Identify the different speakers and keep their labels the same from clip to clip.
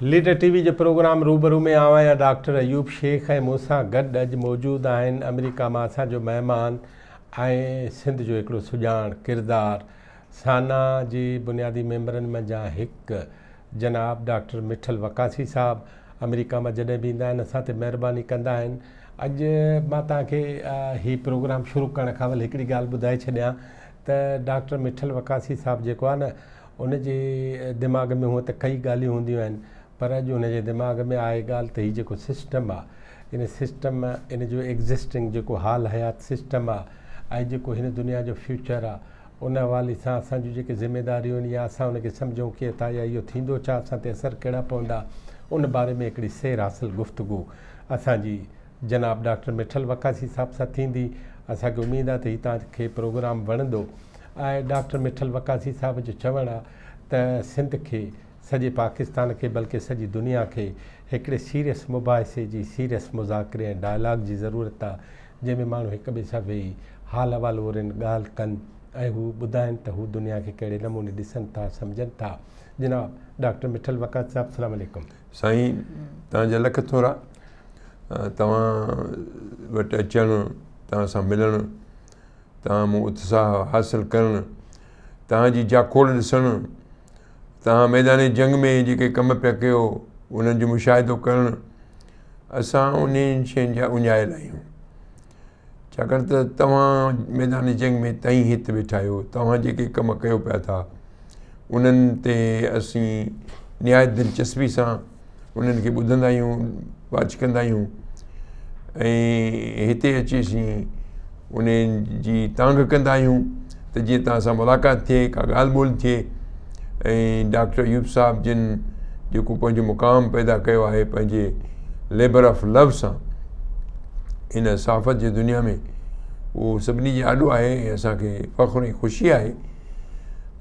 Speaker 1: Leader TV जे programme रूबरू में आवां डॉक्टर अयूब शेख ऐं मूंसां गॾु अॼु मौजूदु आहिनि अमेरिका मां असांजो महिमान ऐं सिंध जो हिकिड़ो सुञाण किरदारु साना जी बुनियादी मेंबरनि मंझां हिकु जनाब डॉक्टर मिठल वकासी साहब अमेरिका मां जॾहिं बि ईंदा आहिनि असां ते महिरबानी कंदा आहिनि। अॼु मां तव्हांखे हीउ प्रोग्राम शुरू करण खां पहिरीं हिकिड़ी ॻाल्हि ॿुधाए छॾियां त डॉक्टर मिठल वकासी साहब जेको आहे न उन जे दिमाग़ में हूअं त कई ॻाल्हियूं हूंदियूं आहिनि, पर अॼु हुनजे दिमाग़ में आहे ॻाल्हि त हीउ जेको सिस्टम आहे इन सिस्टम इन जो एग्ज़िस्टिंग जेको हाल हयात सिस्टम आहे ऐं जेको हिन दुनिया जो फ्यूचर आहे उन हवाले सां असांजूं जेके ज़िमेदारियूं आहिनि या असां उनखे सम्झूं कीअं था या इहो थींदो छा, असां ते असरु कहिड़ा पवंदा, उन बारे में हिकिड़ी सैर हासिल गुफ़्तगू असांजी जनाब डॉक्टर मिठल वकासी साहब सां थींदी। असांखे उमेदु आहे त हीउ तव्हांखे प्रोग्राम वणंदो। ऐं डॉक्टर मिठल वकासी साहब जो चवणु आहे त सिंध खे सॼे पाकिस्तान खे बल्कि सॼी दुनिया खे हिकिड़े सीरियस मुबाहिसे जी सीरियस मुज़ाकरे ऐं डायलॉग जी ज़रूरत आहे जंहिंमें माण्हू हिक ॿिए सां वेही हाल अहिवाल ओरनि ॻाल्हि कनि ऐं हू ॿुधाइनि त हू दुनिया खे कहिड़े नमूने ॾिसनि था सम्झनि था। जनाब डॉक्टर मिठल वकासी साहब अस्सलाम वालेकुम।
Speaker 2: साईं तव्हांजा लख थोरा, तव्हां वटि अचणु, तव्हां सां मिलणु, तव्हां मूं उत्साह हासिलु करणु, तव्हांजी जाखोड़ ॾिसणु, तव्हां मैदान जंग में जेके कम पिया कयो उन्हनि जो मुशाहिदो करणु, असां उन शयुनि जा उञायल आहियूं। छाकाणि त तव्हां मैदान जंग में तई हिते वेठा आहियो, तव्हां जेके कम कयो पिया था उन्हनि ते असीं निहायत दिलचस्पी सां उन्हनि खे ॿुधंदा आहियूं, वाच कंदा आहियूं ऐं हिते अची असीं उन जी तांघ कंदा आहियूं त जीअं तव्हां सां मुलाक़ात थिए, का ॻाल्हि ॿोल थिए। ऐं डॉक्टर अयूब साहब जिन जेको पंहिंजो मुक़ाम पैदा कयो आहे पंहिंजे लेबर ऑफ लव सां इन सहाफ़त जी दुनिया में, उहो सभिनी जे आॾो आहे ऐं असांखे फ़ख़्रु ऐं ख़ुशी आहे।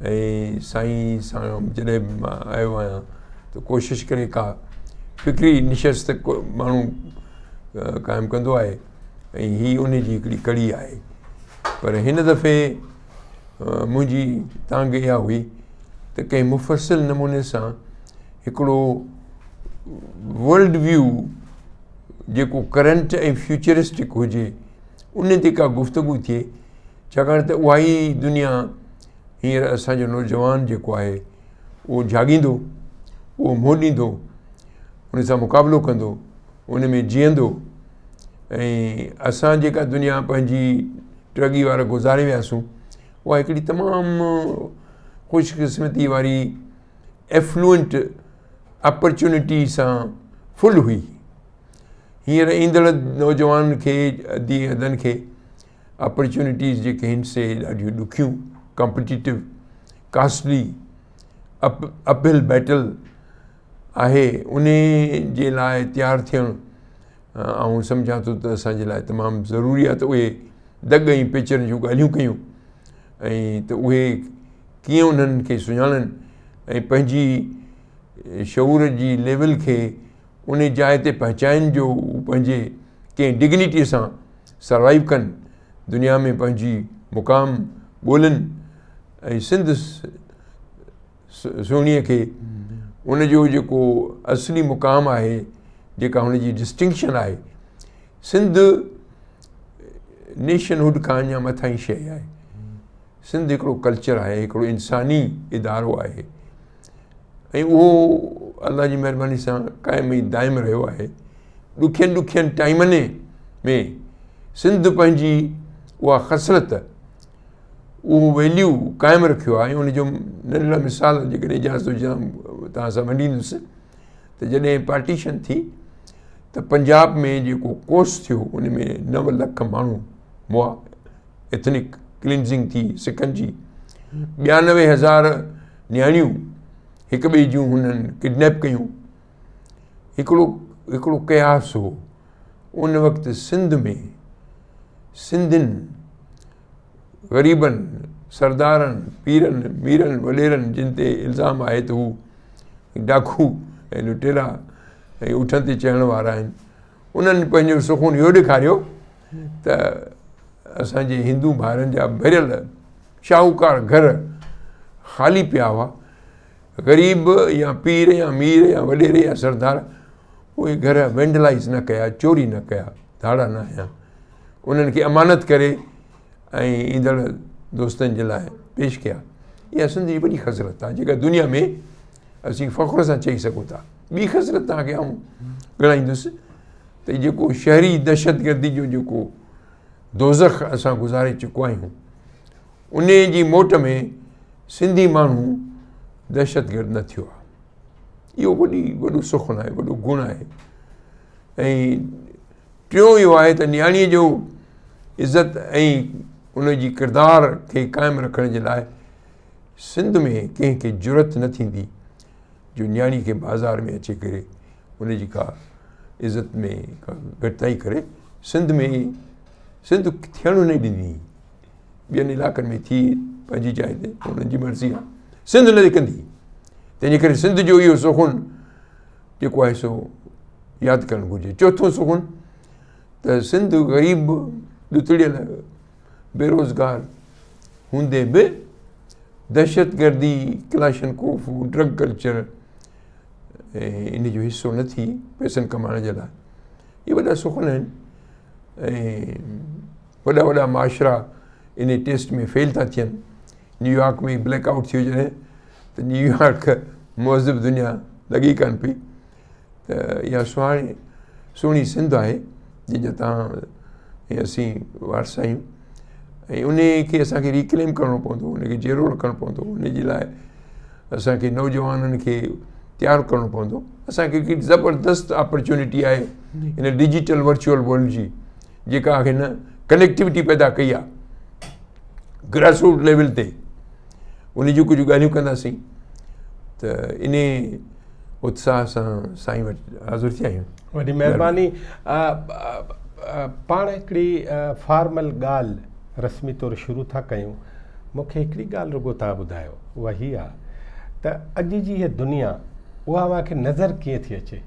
Speaker 2: ऐं साईं सां जॾहिं बि मां आयो आहियां त कोशिशि करे का फ़िक्री निशस्त माण्हू क़ाइमु कंदो आहे ऐं हीअ उन जी हिकिड़ी कड़ी आहे। पर हिन दफ़े मुंहिंजी तांघ इहा हुई त कंहिं मुफ़सिल नमूने सां हिकिड़ो वर्ल्ड व्यू जेको करंट ऐं फ्यूचरिस्टिक हुजे उन ते का गुफ़्तगू थिए। छाकाणि त उहा ई दुनिया हींअर असांजो नौजवान जेको आहे उहो जाॻींदो, उहो मोॾींदो, उन सां मुक़ाबिलो कंदो, उन में जीअंदो। ऐं असां जेका दुनिया पंहिंजी टरगी वारा गुज़ारे वियासीं उहा हिकिड़ी तमामु ख़ुशकिस्मती वारी एफ्लुएंट अपॉर्चुनिटी सां फुल हुई। हींअर ईंदड़ नौजवान खे अधी अदनि खे अपॉर्चुनिटीज़ जेके आहिनि से ॾाढियूं ॾुखियूं, कॉम्पिटिटिव, कास्टली, अपहिल बैटल आहे। उन जे लाइ तयारु थियणु ऐं सम्झां थो त असांजे लाइ तमामु ज़रूरी आहे त उहे दग ऐं पिचर जूं ॻाल्हियूं कयूं ऐं त उहे कीअं उन्हनि खे सुञाणनि ऐं पंहिंजी शऊर जी लेवल खे उन जाइ ते पहुचाइनि जो पंहिंजे कंहिं डिग्निटीअ सां सर्वाइव कनि, दुनिया में पंहिंजी मुक़ाम ॻोल्हनि ऐं सिंध सुहिणीअ खे उन जो जेको असली मुक़ाम आहे, जेका हुनजी डिस्टिंक्शन आहे, सिंध नेशनहुड खां अञा मथां ई शइ आहे। सिंध हिकिड़ो कल्चर आहे, हिकिड़ो इंसानी इदारो आहे ऐं उहो अलाह जी महिरबानी सां क़ाइमु ई दाइमु रहियो आहे। ॾुखियनि टाइमनि में सिंध पंहिंजी उहा ख़सरत, उहो वैल्यू क़ाइमु रखियो आहे। ऐं उनजो नंढड़ा मिसाल जेकॾहिं इजाज़त हुजां तव्हां सां वंडींदुसि त जॾहिं पार्टीशन थी त पंजाब में जेको कोर्स थियो उन में 9 लख माण्हू मुआ एथनिक क्लिनजिंग थी सिखनि जी, 92,000 नियाणियूं हिक ॿिए जूं हुननि किडनैप कयूं। हिकिड़ो कयास हो उन वक़्तु सिंध में। सिंधियुनि ग़रीबनि, सरदारनि, पीरनि, मीरनि, वॾेरनि जिन ते इल्ज़ाम आहे त हू डाकू ऐं लुटेरा ऐं उठनि ते चढ़ण वारा आहिनि, उन्हनि पंहिंजो सुखून इहो ॾेखारियो त असांजे हिंदू भाइरनि जा भरियल शाहूकार घर ख़ाली पिया हुआ ग़रीब या पीर या मीर या वॾेरे या सरदार उहे घर वेंडलाइज़ न कया, चोरी न कया, धाड़ा न हया, उन्हनि खे अमानत करे ऐं ईंदड़ दोस्तनि जे लाइ पेश कया। इहा सिंध जी वॾी ख़सरत आहे जेका दुनिया में असीं फ़ख़्र सां चई सघूं था। ॿी ख़सरत तव्हांखे आऊं ॻणाईंदुसि त जेको शहरी दहशतगर्दी जो जेको दोज़ख असां गुज़ारे चुका आहियूं, उन जी मोट में सिंधी माण्हू दहशतगर्द न थियो आहे। इहो वॾो सुखु आहे, वॾो गुणु आहे। ऐं टियों इहो आहे त न्याणीअ जो इज़त ऐं उनजी किरदार खे क़ाइमु रखण जे लाइ सिंध में कंहिंखे ज़रूरत न थींदी जो न्याणी खे बाज़ार में अची करे उनजी का इज़त में का घटिताई करे। सिंध थियणु न ॾिनी, ॿियनि इलाइक़नि में थी पंहिंजी जाइ ते उन्हनि जी मर्ज़ी आहे, सिंध न कंदी। तंहिंजे करे सिंध जो इहो सुखुन जेको आहे सो यादि करणु घुरिजे। चोथों सुखुन त सिंध ग़रीब, ॾुतड़ियल, बेरोज़गार हूंदे बि दहशतगर्दी, क्लाशनकोफ, ड्रग कल्चर ऐं इन जो हिसो न थी पैसनि कमाइण जे लाइ। इहे वॾा सुखुन आहिनि। ऐं वॾा वॾा माशरा इन टेस्ट में फेल था थियनि। न्यूयॉर्क में ब्लैकआउट थियो जॾहिं त न्यूयॉर्क मुहज़िब दुनिया लॻी कान पई। त इहा सुहिणी सिंध आहे जंहिंजा तव्हां ऐं असीं वारसा आहियूं। ऐं उन खे असांखे रिक्लेम करिणो पवंदो, उनखे जीअरो रखणु पवंदो। उन जे लाइ असांखे नौजवाननि खे तयारु करिणो पवंदो। असांखे हिकिड़ी ज़बरदस्त अपॉर्चुनिटी आहे हिन डिजिटल वर्चुअल वर्ल्ड जी, जेका हिन कनेक्टिविटी पैदा कई आहे ग्रासरूट लेवल ते। उन जूं कुझु ॻाल्हियूं कंदासीं त इन उत्साह सां साईं वटि हाज़िर थिया आहियूं।
Speaker 1: वॾी महिरबानी। पाण हिकिड़ी फॉर्मल ॻाल्हि रस्मी तौरु शुरू था कयूं। मूंखे हिकिड़ी ॻाल्हि रुॻो तव्हां ॿुधायो, उहा हीअ आहे त अॼु जी हीअ दुनिया उहा अव्हांखे नज़र कीअं थी अचे।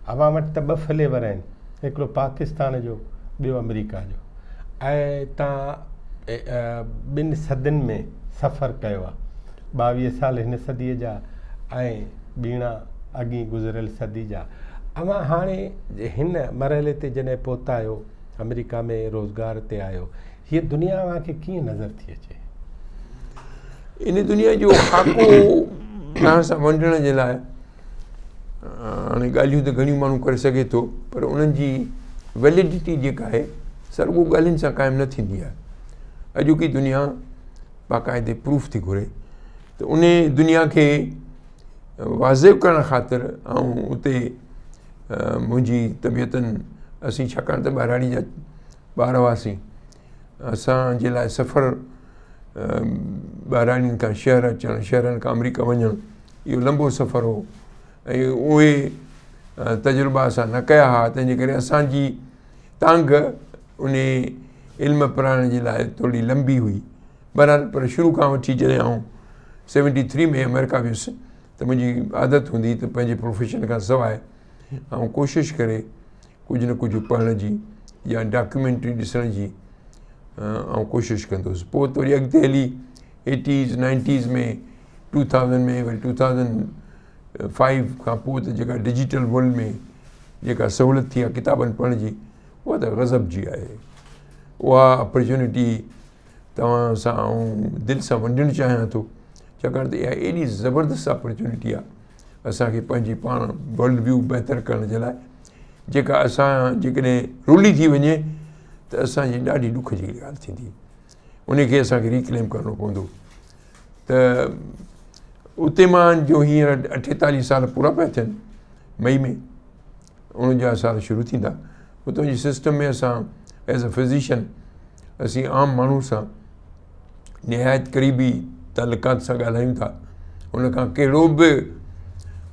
Speaker 1: अव्हां वटि त ॿ फ्लेवर आहिनि, हिकिड़ो पाकिस्तान जो, ॿियो अमेरिका जो। ऐं तव्हां ॿिनि सदियुनि में सफ़र कयो आहे, 22 साल हिन सदीअ जा ऐं ॿीणा अॻी गुज़िरियल सदी जा। अव्हां हाणे हिन मरहले ते जॾहिं पहुता आहियो, अमेरिका में रोज़गार ते आहियो, हीअ दुनिया अव्हांखे कीअं नज़र थी अचे?
Speaker 2: इन दुनिया जो खाको तव्हां सां वंडण जे लाइ हाणे ॻाल्हियूं त घणियूं माण्हू करे सघे थो, पर उन्हनि जी वैलिडिटी जेका आहे सर्गो ॻाल्हियुनि सां क़ाइमु न थींदी आहे। अॼोकी दुनिया बाक़ाइदे प्रूफ थी घुरे। त उन दुनिया खे वाज़िब करण ख़ातिर ऐं उते मुंहिंजी तबियतनि, असीं छाकाणि त ॿाहिराणी जा ॿार हुआसीं, असांजे लाइ सफ़र ॿाहिराणियुनि खां शहर अचणु, शहरनि खां अमेरिका वञणु, इहो लंबो सफ़र हो। ऐं उहे तजुर्बा असां न कया हुआ। तंहिंजे करे असांजी तांग उन इल्मु पढ़ाइण जे लाइ थोरी लंबी हुई। बहरहाल पर शुरू खां वठी जॾहिं आउं 73 में अमेरिका वियुसि त मुंहिंजी आदत हूंदी त पंहिंजे प्रोफेशन खां सवाइ ऐं कोशिशि करे कुझु न कुझु पढ़ण जी या डॉक्यूमेंट्री ॾिसण जी ऐं कोशिशि कंदुसि। पोइ त वरी अॻिते हली 80s 90s में 2000 में वरी 2005 खां पोइ त जेका डिजिटल वर्ल्ड में जेका सहूलियत थी आहे किताबनि पढ़ण जी, उहा त गज़ब जी आहे। उहा अपॉर्चुनिटी तव्हां सां ऐं दिलि सां वंडणु चाहियां थो, छाकाणि त इहा एॾी ज़बरदस्त अपॉर्चुनिटी आहे असांखे पंहिंजी पाण वर्ल्ड व्यू बहितर करण जे लाइ, जेका असां जेकॾहिं रुली थी वञे त असांजी ॾाढी ॾुख जी ॻाल्हि थींदी। उनखे असांखे रिक्लेम करिणो पवंदो। त उते मां जो हींअर 48 साल पूरा पिया थियनि, मई में 49 साल शुरू थींदा। उतां जी सिस्टम में असां एज़ अ फिज़िशियन असीं आम माण्हू सां निहायत क़रीबी तालुकात सां ॻाल्हायूं था। उनखां कहिड़ो बि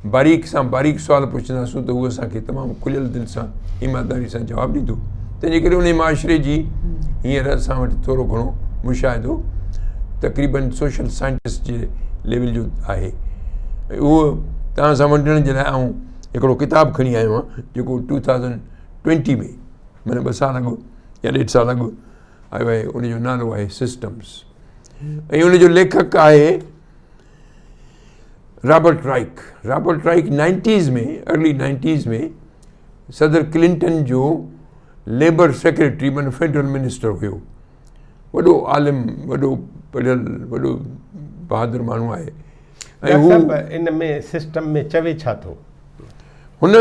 Speaker 2: बारीक़ सां बारीक़ सुवाल पुछंदासीं त उहो असांखे तमामु खुलियल दिलि सां ईमानदारी सां जवाबु ॾींदो। तंहिंजे करे उन माशरे जी हींअर असां वटि थोरो घणो मुशाहिदो तक़रीबन सोशल साइंटिस्ट जे लेवल जो आहे। उहो तव्हां सां वंडण जे लाइ आउं हिकिड़ो किताबु खणी आयो आहियां जेको 2020 में माना 2 साल अॻु या 1.5 साल अॻु आयो आहे। उनजो नालो आहे सिस्टम्स ऐं उनजो लेखक आहे रॉबर्ट राइक 90s में, अर्ली 90s में सदर क्लिंटन जो लेबर सेक्रेटरी माना फेडरल मिनिस्टर हुयो, वॾो आलिम, वॾो पढ़ियल, वॾो बहादुर माण्हू आहे। ऐं हू
Speaker 1: इन में सिस्टम में चवे छा थो?
Speaker 2: हुन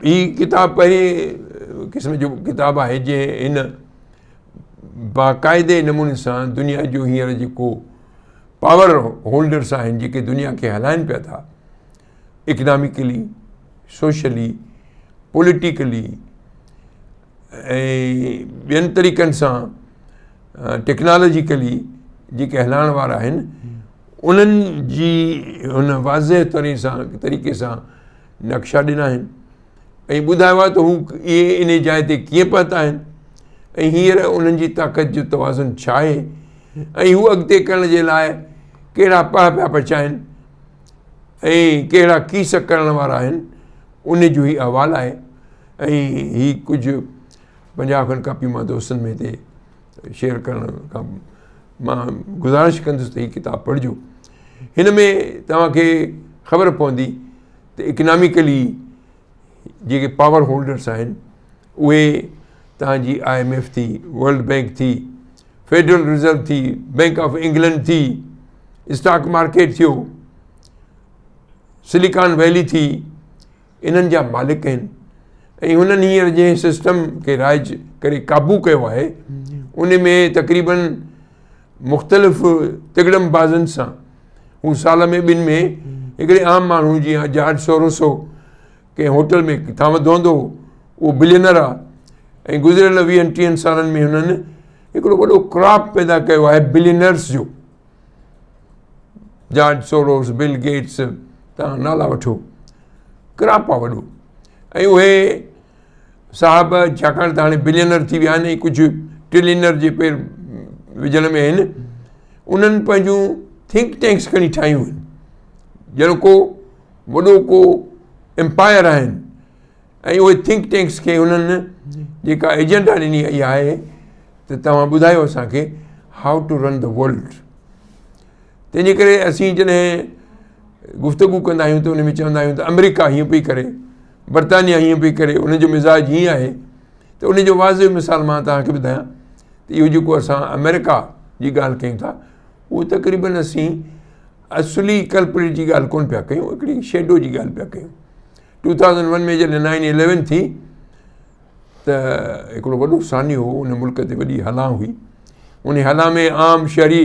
Speaker 2: ही किताब पहिरें क़िस्म जो किताब आहे जंहिं हिन बाक़ाइदे नमूने सां दुनिया जो हींअर जेको पावर होल्डर्स आहिनि जेके दुनिया खे हलाइनि पिया था, इकनॉमिकली, सोशली, पॉलिटिकली ऐं ॿियनि तरीक़नि सां टेक्नोलॉजिकली जेके हलाइण वारा आहिनि, उन्हनि जी हुन वाज़े तरीक़े सां नक्शा ॾिना आहिनि ऐं ॿुधायो आहे त हू इहे इन जाइ ते कीअं पहुता आहिनि ऐं हींअर उन्हनि जी ताक़त जो तवाज़ुन छा आहे ऐं हू अॻिते करण जे लाइ कहिड़ा पाह पिया पचाइनि ऐं कहिड़ा कीस करण वारा आहिनि, उन जो ई अहवालु आहे। ऐं ही कुझु 50 खनि कापियूं मां दोस्तनि में हिते शेयर करण खां मां गुज़ारिश कंदुसि त हीअ किताबु पढ़िजो। हिन में तव्हांखे ख़बर पवंदी त इकनॉमिकली जेके पावर होल्डर्स आहिनि उहे तव्हांजी IMF थी, वर्ल्ड बैंक थी, फेडरल रिज़र्व थी, बैंक ऑफ इंग्लैंड थी, स्टॉक मार्केट थियो, सिलिकॉन वैली थी, इन्हनि जा मालिक आहिनि। ऐं हुननि हींअर जंहिं सिस्टम खे राइज करे क़ाबू कयो आहे उन में तक़रीबन मुख़्तलिफ़ तिगड़मबाज़नि सां हू साल में 2 में हिकिड़े आम माण्हू जीअं जॉर्ज सोरोसो कंहिं होटल में किथां वधंदो, उहो बिलियनर आहे ऐं गुज़िरियल 20-30 सालनि में हुननि हिकिड़ो वॾो क्रॉप पैदा कयो आहे बिलियनर्स जो। जॉर्ज सोरोस, बिल गेट्स, तव्हां नाला वठो, क्रॉप आहे वॾो। ऐं उहे साहब छाकाणि त हाणे बिलियनर थी विया आहिनि ऐं कुझु ट्रिलियनर जे पेर विझण में आहिनि, उन्हनि पंहिंजूं थिंक टैंक्स खणी ठाहियूं आहिनि, ॼण को वॾो को एम्पायर आहिनि। ऐं उहे थिंक टैंक्स खे हुननि जेका एजेंडा ॾिनी आई आहे त तव्हां ॿुधायो असांखे हाउ टू रन द वर्ल्ड। तंहिंजे करे असीं जॾहिं गुफ़्तगू कंदा आहियूं त उन में चवंदा आहियूं त अमेरिका हीअं पई करे, बर्तानिया हीअं पई करे, उनजो मिज़ाज हीअं आहे, त उनजो वाज़िब मिसाल मां तव्हांखे ॿुधायां त इहो जेको असां अमेरिका जी ॻाल्हि कयूं था, उहो तक़रीबन असीं असली कल्प्रिट जी ॻाल्हि कोन पिया कयूं, हिकिड़ी शेडो जी ॻाल्हि पिया कयूं। 2001 में जॾहिं 9/11 थी त हिकिड़ो वॾो सानियो हो, उन मुल्क ते वॾी हलां हुई, उन हलां में आम शहरी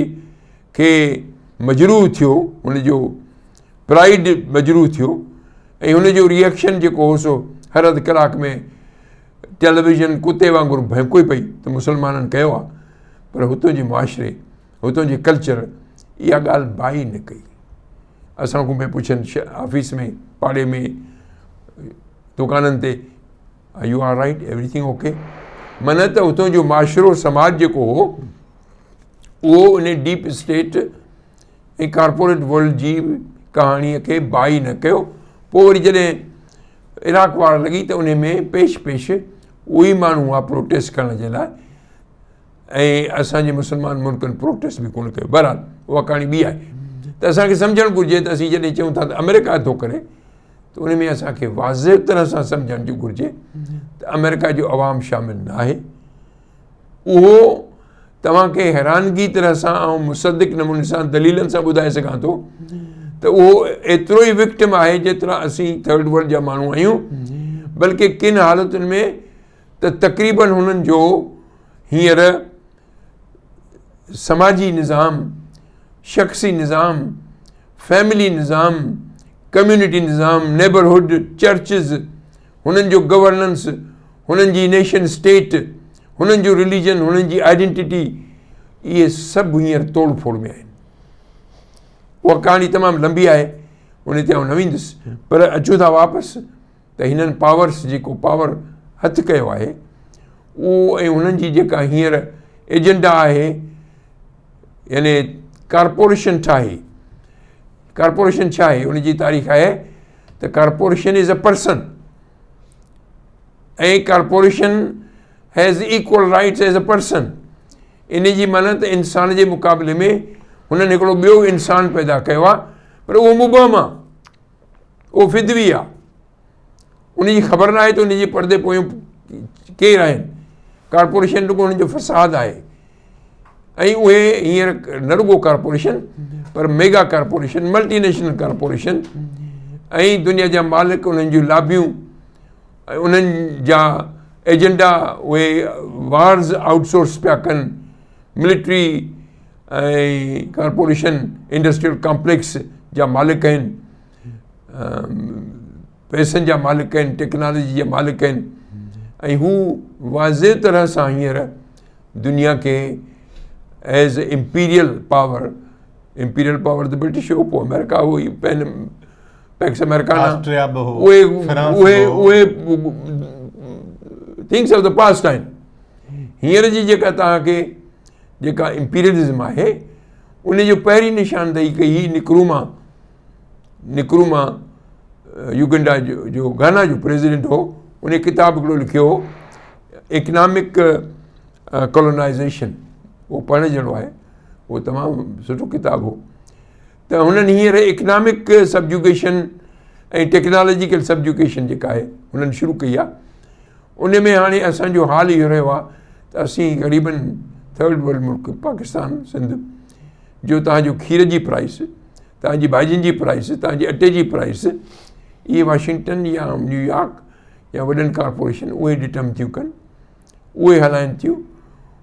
Speaker 2: खे मजरूह थियो, हुनजो प्राइड मजरूह थियो ऐं हुनजो रिएक्शन जेको हो सो हर अधु कलाक में टेलीविज़न कुते वांगुरु भौंके पई त मुसलमाननि कयो आहे, पर हुतां जे मुआशिरे, हुतां जे कल्चर इहा ॻाल्हि बाई न कई। असां को में पुछनि ऑफिस में, पाड़े में, दुकाननि ते, you are right, everything okay, माना त हुतां जो मुआशिरो समाज जेको हो उहो उन डीप स्टेट ऐं कॉर्पोरेट वर्ल्ड जी कहाणीअ खे बाई न कयो। पोइ वरी जॾहिं इराक वार लॻी त उन में पेश उहे ई माण्हू हुआ प्रोटेस्ट करण जे लाइ, ऐं असांजे मुस्लमान मुल्कनि प्रोटेस्ट बि कोन कयो। बहरहाल उहा कहाणी ॿी आहे। त असांखे सम्झणु घुरिजे त असीं जॾहिं चऊं था त अमेरिका थो करे, त उन में असांखे वाज़े तरह सां सम्झण जो घुरिजे त अमेरिका जो अवाम शामिल न आहे। उहो तव्हांखे हैरानगी तरह सां ऐं मुसदिक नमूने सां दलीलनि सां ॿुधाए सघां थो त उहो एतिरो ई विक्टिम आहे जेतिरा असीं थर्ड वर्ल्ड जा माण्हू आहियूं, बल्कि किन हालतुनि में त तक़रीबन हुननि जो हींअर समाजी निज़ाम, शख़्सी निज़ाम, फैमिली निज़ाम, कम्यूनिटी निज़ाम, नेबरहुड, चर्चिज़, हुननि जो गवर्नेंस, हुननि जी नेशन स्टेट, हुननि जो रिलीजन, हुननि जी आइडेंटिटी, इहे सभु हींअर तोड़ फोड़ में आहिनि। उहा कहाणी तमामु लंबी आहे, उन ते आउं न वेंदुसि, पर अचूं था वापसि त हिननि पावर्स जेको पावर हथु कयो आहे उहो ऐं हुननि जी जेका हींअर एजेंडा आहे, यानी कॉर्पोरेशन ठाहे। कॉर्पोरेशन छा आहे? उन जी तारीख़ आहे त कॉर्पोरेशन इज़ अ पर्सन ऐं corporation has equal rights as a person. इन जी माना त इंसान जे मुक़ाबले में हुननि हिकिड़ो ॿियो इंसानु पैदा कयो आहे, पर उहो मुबहम आहे, उहो फिदवी आहे, उनजी ख़बर न आहे त उनजे परदे पोयूं केरु आहिनि। कॉर्पोरेशन रुॻो उन्हनि जो फ़साद आहे। ऐं उहे हींअर न रुॻो कॉर्पोरेशन पर मेगा कॉर्पोरेशन, मल्टीनेशनल कॉर्पोरेशन ऐं दुनिया जा मालिक, उन्हनि जूं लाबियूं, उन्हनि जा एजेंडा, उहे वार्स आउटसोर्स पिया कनि। मिलिट्री ऐं कॉर्पोरेशन इंडस्ट्रियल कॉम्प्लेक्स जा मालिक आहिनि, पैसनि जा मालिक आहिनि, टेक्नोलॉजी जा मालिक आहिनि। ऐं हू वाज़े तरह सां हींअर दुनिया खे एज़ इम्पीरियल पावर त ब्रिटिश हो, पोइ अमेरिका हुई, पैक्स अमेरिकाना, उहे थिंग्स ऑफ द पास्ट आहिनि। हींअर जी जेका तव्हांखे जेका इम्पीरियलिज़म आहे उनजो पहिरीं निशानदेही कई ही निक्रूमा युगंडा जो गाना जो प्रेसिडेंट हो। उन किताब हिकिड़ो लिखियो हो, इकनॉमिक कॉलोनाइज़ेशन, उहो पढ़ण जहिड़ो आहे, उहो तमामु सुठो किताबु हो। त हुननि हींअर इकनॉमिक सबजुगेशन ऐं टेक्नोलॉजिकल सबजुगेशन जेका आहे हुननि शुरू कई आहे। उन में हाणे असांजो हाल इहो रहियो आहे त असीं ग़रीबन थर्ड वर्ल्ड मुल्क पाकिस्तान सिंध जो तव्हांजो खीर जी प्राइस, तव्हांजी भाॼियुनि जी प्राइस, तव्हांजे अटे जी प्राइस, इहे वाशिंगटन या न्यूयॉर्क या वॾनि कॉर्पोरेशन उहे डिटर्म थियूं कनि, उहे हलाइनि थियूं।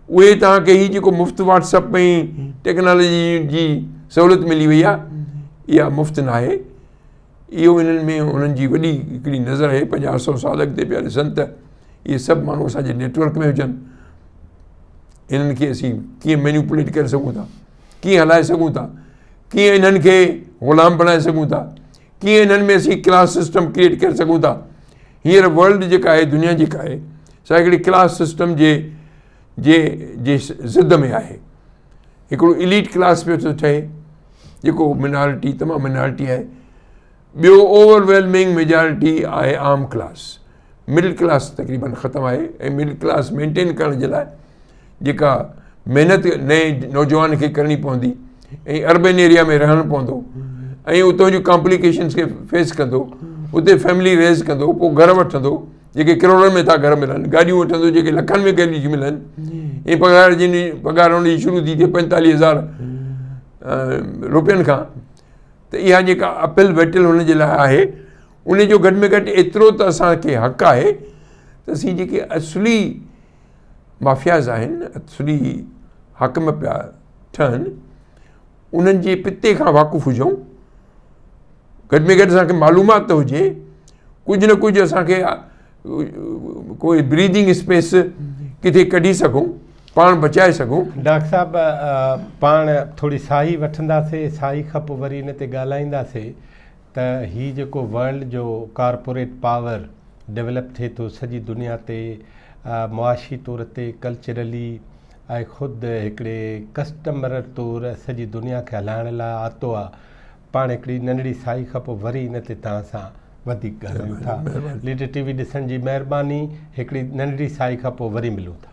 Speaker 2: उहे तव्हांखे हीअ जेको मुफ़्त व्हाट्सअप में टेक्नोलॉजी जी सहूलियत मिली वई आहे, इहा मुफ़्त न आहे। इहो इन्हनि में उन्हनि जी वॾी हिकिड़ी नज़र आहे। 50-100 साल अॻिते पिया ॾिसनि त इहे सभु माण्हू असांजे नेटवर्क में हुजनि। इन्हनि खे असीं कीअं मैन्युपुलेट करे सघूं था, कीअं हलाए सघूं था, कीअं इन्हनि खे ग़ुलाम बणाए सघूं था, कीअं इन्हनि में असीं क्लास सिस्टम क्रिएट करे सघूं था। हींअर वर्ल्ड जेका आहे, दुनिया जेका आहे, सा हिकिड़ी क्लास सिस्टम जे ज़िद में आहे। हिकिड़ो इलीट क्लास पियो थो ठहे जेको मिनॉरिटी, तमामु मिनॉरिटी आहे। ॿियो ओवरवेलमिंग मेजॉरिटी आहे आम क्लास। मिडिल क्लास तक़रीबन ख़तमु आहे। ऐं मिडिल क्लास मेंटेन करण जे लाइ जेका महिनत नए नौजवान खे करणी पवंदी ऐं अर्बन एरिया में रहणु पवंदो ऐं उतां जूं कॉम्प्लिकेशन्स खे फेस कंदो, उते फैमिली रेज़ कंदो, पोइ घर वठंदो, जेके करोड़नि में था घर मिलनि, गाॾियूं वठंदो जेके लखनि में गाॾियूं थी मिलनि, ऐं पघार हुनजी शुरू थी थिए 45,000 रुपयनि खां। त इहा जेका अपिल वेटिल हुनजे लाइ आहे, उनजो घटि में घटि एतिरो त असांखे हक़ु आहे त असीं जेके असली माफ़ियाज़ आहिनि, असली हाकिम पिया ठहनि, उन्हनि जे पिते खां वाक़ुफ़ु हुजूं। घटि में घटि असांखे मालूमात त हुजे, कुझु न कुझु असांखे कोई ब्रीदिंग स्पेस किथे कढी सघूं, पाण बचाए सघूं।
Speaker 1: डॉक्टर साहिबु, पाण थोरी साई वठंदासीं, साई खां पोइ वरी इन ते ॻाल्हाईंदासीं त हीउ जेको वर्ल्ड जो कॉर्पोरेट पावर डेवलप थिए थो सॼी दुनिया ते, मुआशी तौर ते, कल्चरली ऐं ख़ुदि हिकिड़े कस्टमर तौरु सॼी दुनिया खे हलाइण लाइ आतो आहे। पाण हिकिड़ी नंढड़ी साई खां पोइ वरी इन ते तव्हां सां वधीक ॻाल्हायूं था। लीडर टीवी ॾिसण जी महिरबानी। हिकिड़ी नंढड़ी साई खां पोइ वरी मिलूं था।